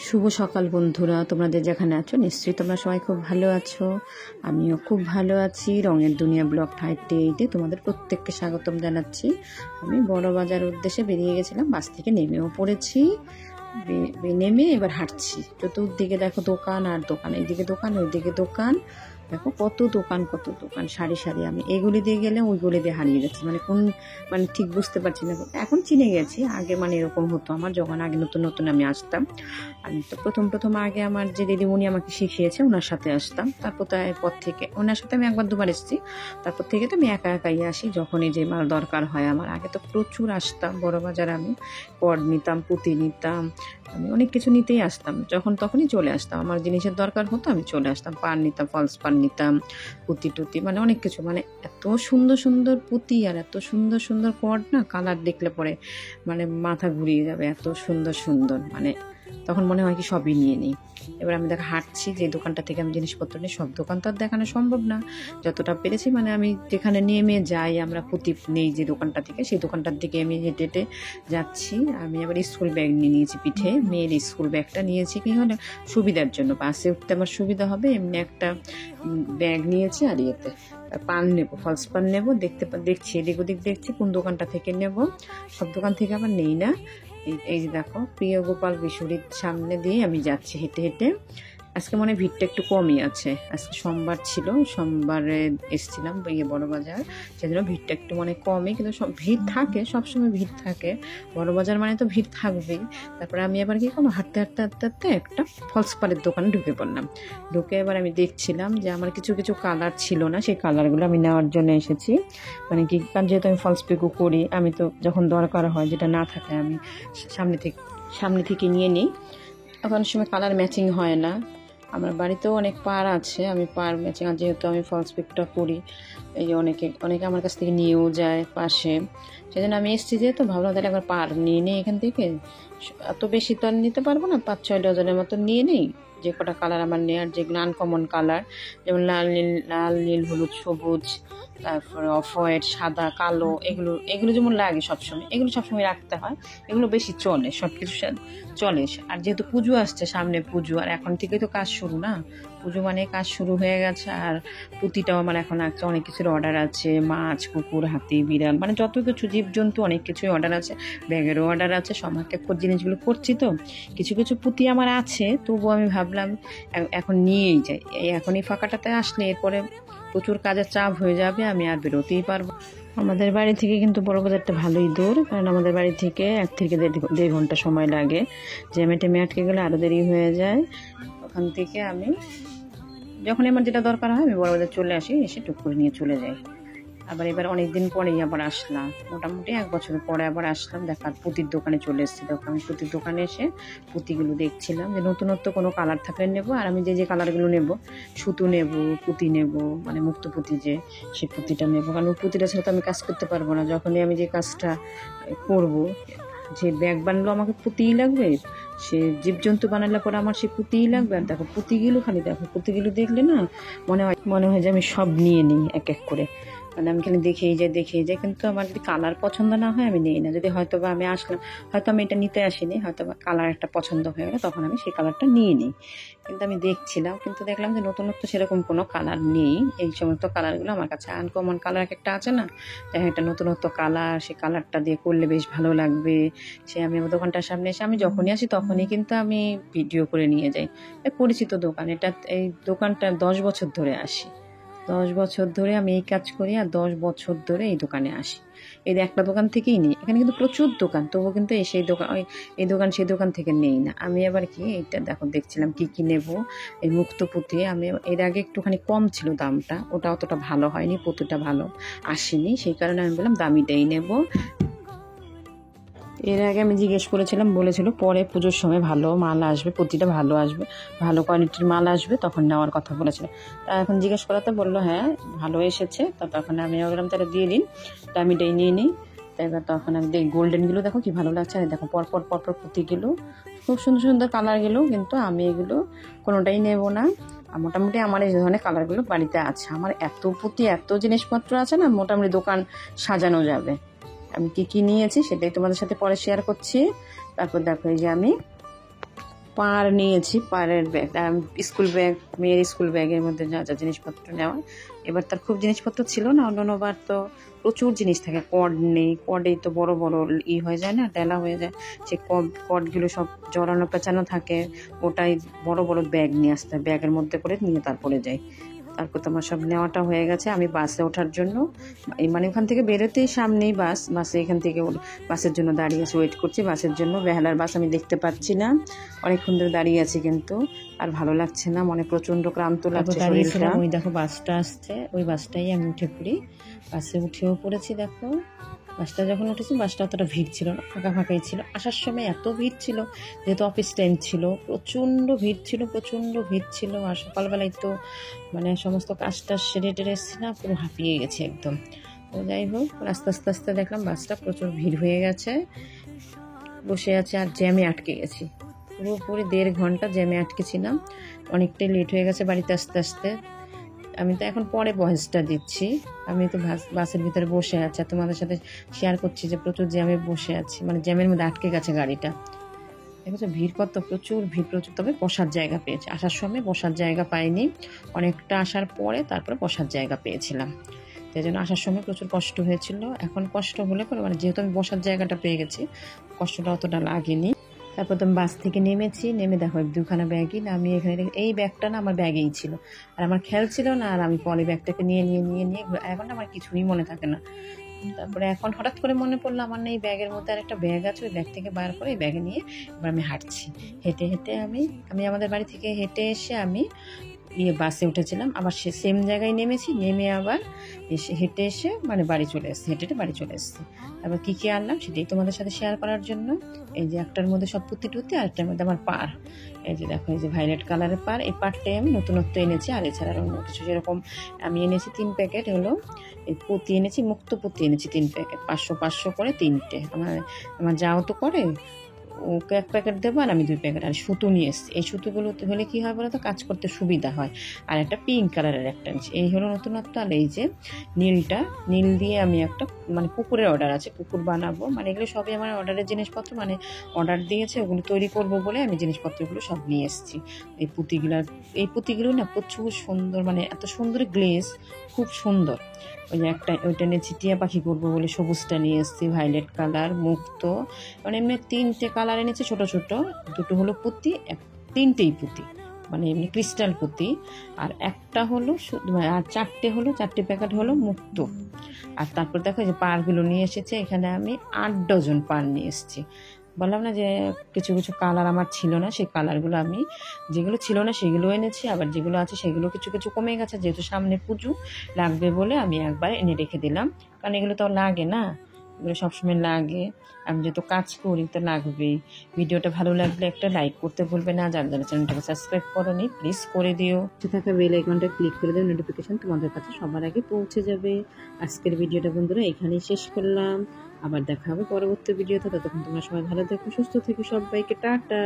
শুভ সকাল বন্ধুরা, তোমরা যে যেখানে আছো নিশ্চয়ই তোমরা সবাই খুব ভালো আছো। আমিও খুব ভালো আছি। রঙের দুনিয়া ব্লগ 38-এ তোমাদের প্রত্যেককে স্বাগতম জানাচ্ছি। আমি বড় বাজার উদ্দেশ্যে বেরিয়ে গেছিলাম, বাস থেকে নেমেও পড়েছি। নেমে এবার হাঁটছি, চতুর্দিকে দেখো দোকান আর দোকান, এইদিকে দোকান ওইদিকে দোকান, দেখো কত দোকান কত দোকান, সারি সারি। আমি এগুলি দিয়ে গেলে ওইগুলি দিয়ে হারিয়ে যাচ্ছি, মানে ঠিক বুঝতে পারছি না। এখন চিনে গেছি, আগে মানে এরকম হতো আমার, যখন আগে নতুন নতুন আমি আসতাম। আমি তো প্রথম আগে আমার যে দিদিমণি আমাকে শিখিয়েছে ওনার সাথে আসতাম, তারপর তো এরপর থেকে ওনার সাথে আমি একবার দুবার এসেছি। তারপর থেকে তো আমি একা একাই আসি যখনই যে মাল দরকার হয় আমার। আগে তো প্রচুর আসতাম বড় বাজার, আমি পড নিতাম, পুঁতি নিতাম, আমি অনেক কিছু নিতেই আসতাম, যখন তখনই চলে আসতাম। আমার জিনিসের দরকার হতো আমি চলে আসতাম, পান নিতাম, ফলস পান নিতাম, পুঁতি টুতি, মানে অনেক কিছু। মানে এত সুন্দর সুন্দর পুঁতি আর এত সুন্দর সুন্দর পড না, কালার দেখলে পরে মানে মাথা ঘুরিয়ে যাবে, এত সুন্দর সুন্দর। মানে তখন মনে হয় কি সবই নিয়ে নিই। এবার আমি দেখো হাঁটছি, যে দোকানটা থেকে আমি জিনিসপত্র নিই, সব দোকান তো আর দেখানো সম্ভব না, যতটা পেরেছি। মানে আমি যেখানে নেমে যাই, আমরা পুঁতি নেই যে দোকানটা থেকে, সেই দোকানটার দিকে আমি হেঁটে হেঁটে যাচ্ছি। আমি আবার স্কুল ব্যাগ নিয়ে নিয়েছি পিঠে, মেয়ের স্কুল ব্যাগটা নিয়েছি কি হলে সুবিধার জন্য, বাসে উঠতে আমার সুবিধা হবে, এমনি একটা ব্যাগ নিয়েছি। আর ইয়েতে পান নেবো, ফলস পান নেবো, দেখছি এদিক ওদিক দেখছি কোন দোকানটা থেকে নেব, সব দোকান থেকে আবার নেই না। এই যে দেখো প্রিয় গোপাল বিশুরির সামনে দিয়ে আমি যাচ্ছি হেঁটে হেঁটে। আজকে মনে ভিড়টা একটু কমই আছে, আজকে সোমবার ছিল, সোমবারে এসেছিলাম বড় বাজার, সেজন্য ভিড়টা একটু মানে কমই, কিন্তু সব ভিড় থাকে, সবসময় ভিড় থাকে বড় বাজার, মানে তো ভিড় থাকবেই। তারপরে আমি আবার কি করবো, হাঁটতে হাঁটতে হাঁটতে হাঁটতে একটা ফলস পানের দোকানে ঢুকে পড়লাম। ঢুকে এবার আমি দেখছিলাম যে আমার কিছু কিছু কালার ছিল না, সেই কালারগুলো আমি নেওয়ার জন্য এসেছি। মানে কি, কারণ যেহেতু আমি ফলস পিকো করি, আমি তো যখন দরকার হয় যেটা না থাকে আমি সামনে থেকে নিয়ে নিই। এখন সময় কালার ম্যাচিং হয় না, আমার বাড়িতেও অনেক পার আছে, আমি পার ম্যাচিং, আর যেহেতু আমি ফলস পিকটা করি, এই যে অনেকে আমার কাছ থেকে নিয়েও যায় পাশে, সেজন্য আমি এসেছি যেহেতু ভাবলাম তাহলে একবার পার নিয়ে নিই এখান থেকে। এত বেশি তো আর নিতে পারবো না, 5-6 ডজনের মতো নিয়ে নিই, যে কটা কালার আমার নেওয়ার, যেগুলো আনকমন কালার, যেমন লাল নীল হলুদ সবুজ, তারপরে অফ হোয়াইট সাদা কালো, এগুলো যেমন লাগে সবসময়, এগুলো সবসময় রাখতে হয়, এগুলো বেশি চলে, সব কিছু চলে। আর যেহেতু পুজো আসছে সামনে, পুজো আর এখন থেকেই তো কাজ শুরু না, পুজো মানে কাজ শুরু হয়ে গেছে। আর পুঁতিটাও আমার এখন আছে, অনেক কিছুর অর্ডার আছে, মাছ, কুকুর, হাতি, বিড়াল, মানে যত কিছু জীবজন্তু অনেক কিছুই অর্ডার আছে, ব্যাগেরও অর্ডার আছে, সমাজের জিনিসগুলো করছি। তো কিছু কিছু পুঁতি আমার আছে, তবুও আমি ভাবলাম এখন নিয়েই যাই, এখনই ফাঁকাটাতে আসলে এরপরে প্রচুর কাজের চাপ হয়ে যাবে, আমি আর বেরোতেই পারবো। আমাদের বাড়ি থেকে কিন্তু বড় বাজারটা ভালোই দূর, কারণ আমাদের বাড়ি থেকে 1 থেকে 1.5 ঘন্টা সময় লাগে, জ্যামে টেমে আটকে গেলে আরও দেরি হয়ে যায়। ওখান থেকে আমি যখন আমার যেটা দরকার হয় আমি বড় বাজার চলে আসি, এসে টুক করে নিয়ে চলে যাই। আবার এবার অনেক দিন পরেই আবার আসলাম, মোটামুটি 1 বছর পরে আবার আসলাম, দেখার পুঁতির দোকানে চলে এসেছি। তখন আমি পুঁতির দোকানে এসে পুঁতিগুলো দেখছিলাম, যে নতুনত্ব কোনো কালার থাকলে নেবো, আর আমি যে কালারগুলো নেব, সুতো নেব, পুঁতি নেব, মানে মুক্ত পুঁতি যে, সেই পুঁতিটা নেবো, কারণ পুঁতিটা ছাড়া তো আমি কাজ করতে পারবো না। যখনই আমি যে কাজটা করবো, যে ব্যাগ বানালো আমাকে পুঁতিই লাগবে, সে জীবজন্তু বানালে পরে আমার সে পুঁতিই লাগবে। আর দেখো পুঁতিগুলো, খালি দেখো পুঁতিগুলো দেখলে না মনে হয় যে আমি সব নিয়ে নিই এক এক করে, মানে আমি খালি দেখেই যাই, কিন্তু আমার যদি কালার পছন্দ না হয় আমি নিই না। যদি হয়তো বা আমি আসলাম, হয়তো আমি এটা নিতে আসিনি, হয়তো বা কালার একটা পছন্দ হয়ে গেলো, তখন আমি সেই কালারটা নিয়ে নিই। কিন্তু আমি দেখছিলাম, কিন্তু দেখলাম যে নতুনত্ব সেরকম কোনো কালার নেই। এই সমস্ত কালারগুলো আমার কাছে আনকমন কালার একটা আছে না, যে একটা নতুনত্ব কালার, সেই কালারটা দিয়ে করলে বেশ ভালো লাগবে, সে আমি আমার দোকানটার সামনে এসে আমি যখনই আসি তখনই কিন্তু আমি ভিডিও করে নিয়ে যাই। পরিচিত দোকান এটা, এই দোকানটা 10 বছর ধরে আসি, 10 বছর ধরে আমি এই কাজ করি, আর 10 বছর ধরে এই দোকানে আসি। এই একটা দোকান থেকেই নিই, এখানে কিন্তু প্রচুর দোকান, তবুও কিন্তু সেই দোকান, এই দোকান সেই দোকান থেকে নেই না। আমি আবার কি এইটা দেখো দেখছিলাম কি নেব, এই মুক্ত পুঁতি। আমি এর আগে একটুখানি কম ছিল দামটা, ওটা অতটা ভালো হয়নি, পুঁতিটা ভালো আসেনি, সেই কারণে আমি বললাম দামিটাই নেব। এর আগে আমি জিজ্ঞেস করেছিলাম, বলেছিল পরে পুজোর সময় ভালো মাল আসবে, পুঁতিটা ভালো আসবে, ভালো কোয়ালিটির মাল আসবে, তখন নেওয়ার কথা বলেছিল। তা এখন জিজ্ঞেস করাতে বললো হ্যাঁ ভালো এসেছে। তো তখন আমি বললাম তাহলে দিয়ে দিন, দামিটাই নিয়ে নিই। তাই এবার তখন আমি দেখি গোল্ডেনগুলো দেখো কি ভালো লাগছে, আর দেখো পরপর পুঁতিগুলো খুব সুন্দর সুন্দর কালারগুলো, কিন্তু আমি এগুলো কোনোটাই নেব না। মোটামুটি আমার এই ধরনের কালারগুলো বাড়িতে আছে, আমার এত পুঁতি এত জিনিসপত্র আছে না, মোটামুটি দোকান সাজানো যাবে। আমি কি নিয়েছি সেটাই তোমাদের সাথে পরে শেয়ার করছি। তারপর দেখো এই যে আমি পার নিয়েছি, পাড়ের ব্যাগ, স্কুল ব্যাগ, মেয়ের স্কুল ব্যাগের মধ্যে যা যা জিনিসপত্র নেওয়া। এবার তার খুব জিনিসপত্র ছিল না, অন্যবার তো প্রচুর জিনিস থাকে। কর্ড নেই, কর্ডেই তো বড় বড় হয়ে যায় না, ডেলা হয়ে যায়, সেই কর্ডগুলো সব জড়ানো পেঁচানো থাকে। ওটাই বড় বড় ব্যাগ নিয়ে আসতে হয়, ব্যাগের মধ্যে করে নিয়ে তারপরে যাই। তারপর তো আমার সব নেওয়াটা হয়ে গেছে। আমি বাসে ওঠার জন্য, মানে ওখান থেকে বেরোতেই সামনেই বাসে এখান থেকে বাসের জন্য দাঁড়িয়ে আছি, ওয়েট করছি বাসের জন্য। বেহালার বাস আমি দেখতে পাচ্ছি না, অনেকক্ষণ ধরে দাঁড়িয়ে আছি, কিন্তু আর ভালো লাগছে না, মনে প্রচণ্ড ক্লান্ত লাগছে শরীরটা। ওই দেখো বাসটা আসছে, ওই বাসটাই আমি উঠে পড়ি। বাসে উঠেও পড়েছি। দেখো বাসটা যখন উঠেছি, বাসটা অতটা ভিড় ছিল না, ফাঁকা ফাঁকাই ছিল। আসার সময় এত ভিড় ছিল, যেহেতু অফিস টাইম ছিল, প্রচণ্ড ভিড় ছিল। আর সকালবেলায় তো মানে সমস্ত কাজটা সেরে টেরে এসেছি না, পুরো হাঁপিয়ে গেছে একদম। তো যাই হোক, আস্তে আস্তে দেখলাম বাসটা প্রচুর ভিড় হয়ে গেছে, বসে আছে, আর জ্যামে আটকে গেছি। পুরোপুরি 1.5 ঘন্টা জ্যামে আটকেছিলাম, অনেকটাই লেট হয়ে গেছে বাড়িতে আসতে। আমি তো এখন পরে ভয়েসটা দিচ্ছি, আমি তো বাসের ভিতরে বসে আছি, আর তোমাদের সাথে শেয়ার করছি যে প্রচুর জ্যামে বসে আছি, মানে জ্যামের মধ্যে আটকে গেছে গাড়িটা। দেখেছো ভিড় কত, প্রচুর ভিড়। তবে বসার জায়গা পেয়েছি, আসার সময় বসার জায়গা পাইনি, অনেকটা আসার পরে তারপরে বসার জায়গা পেয়েছিলাম। সেই জন্য আসার সময় প্রচুর কষ্ট হয়েছিল। এখন কষ্ট হলে পরে মানে যেহেতু আমি বসার জায়গাটা পেয়ে গেছি, কষ্টটা অতটা লাগেনি। তারপর তো আমি বাস থেকে নেমে দেখো 2খানা ব্যাগই না, আমি এখানে এই ব্যাগটা না আমার ব্যাগেই ছিল, আর আমার খেয়াল ছিল না, আর আমি পরে ব্যাগটাকে নিয়ে এখন আমার কিছুই মনে থাকে না। তারপরে এখন হঠাৎ করে মনে পড়লো আমার না এই ব্যাগের মধ্যে আর একটা ব্যাগ আছে, ওই ব্যাগ থেকে বার করে এই ব্যাগে নিয়ে এবার আমি হাঁটছি। হেঁটে আমি আমাদের বাড়ি থেকে হেঁটে এসে আমি বাসে উঠেছিলাম, আবার সেম জায়গায় নেমে আবার হেঁটে এসে মানে বাড়ি চলে এসেছি, হেঁটে বাড়ি চলে এসেছি। তারপর কী আনলাম সেটাই তোমাদের সাথে শেয়ার করার জন্য। এই যে একটার মধ্যে সব পুঁতি আর একটার মধ্যে আমার পার। এই যে দেখো, এই যে ভায়োলেট কালারের পার, এই পারটাই আমি নতুনত্ব এনেছি। আর এছাড়া অন্য কিছু যেরকম আমি এনেছি 3 প্যাকেট হলো এই পুঁতি এনেছি, মুক্ত পুঁতি এনেছি 3 প্যাকেট, 500 করে 3টে। আমার যাও তো করে, ওকে 1 প্যাকেট দেবো আর আমি 2 প্যাকেট। আর সুতো নিয়ে এসেছি, এই সুতোগুলো হলে কী হয় বলো তো, কাজ করতে সুবিধা হয়। আর একটা পিঙ্ক কালারের একটা নিচ্ছি, এই হলো নতুনত্ব। আর এই যে নীল দিয়ে আমি একটা মানে কুকুরের অর্ডার আছে, কুকুর বানাবো, মানে এগুলো সবই আমার অর্ডারের জিনিসপত্র, মানে অর্ডার দিয়েছে, ওগুলো তৈরি করবো বলে আমি জিনিসপত্রগুলো সব নিয়ে এসেছি। এই পুঁতিগুলো না প্রচুর সুন্দর, মানে এত সুন্দর গ্লেজ, খুব সুন্দর। ওই যে ওইটা নিয়ে টিয়া পাখি করবো বলে সবুজটা নিয়ে এসেছি, ভায়োলেট কালার, মুক্ত, মানে এমনি 3টে কালার এনেছি, ছোট 2টো হলো পুঁতি, 3টেই পুঁতি, মানে এমনি ক্রিস্টাল পুঁতি। আর একটা হলো আর 4টে প্যাকেট হলো মুক্ত। আর তারপর দেখো যে পারগুলো নিয়ে এসেছে, এখানে আমি 8 ডজন পার নিয়ে এসেছি। বললাম না যে কিছু কালার আমার ছিল না, সেই কালারগুলো আমি যেগুলো ছিল না সেগুলো এনেছি, আবার যেগুলো আছে সেগুলো কিছু কমে গেছে, যেহেতু সামনে পুজো লাগবে বলে আমি একবার এনে রেখে দিলাম, কারণ এগুলো তো লাগে না, এগুলো সবসময় লাগে, আমি যেহেতু কাজ করি তো লাগবেই। ভিডিওটা ভালো লাগলে একটা লাইক করতে ভুলবে না, যারা চ্যানেলটাকে সাবস্ক্রাইব করোনি প্লিজ করে দিও, থাকা বেল আইকনটা ক্লিক করে দিও, নোটিফিকেশন তোমাদের কাছে সবার আগে পৌঁছে যাবে। আজকের ভিডিওটা বন্ধুরা এখানেই শেষ করলাম, আবার দেখা হবে পরবর্তী ভিডিওতে। ততক্ষণ তোমরা সবাই ভালো থেকো, সুস্থ থেকো, সবাইকে টাটা।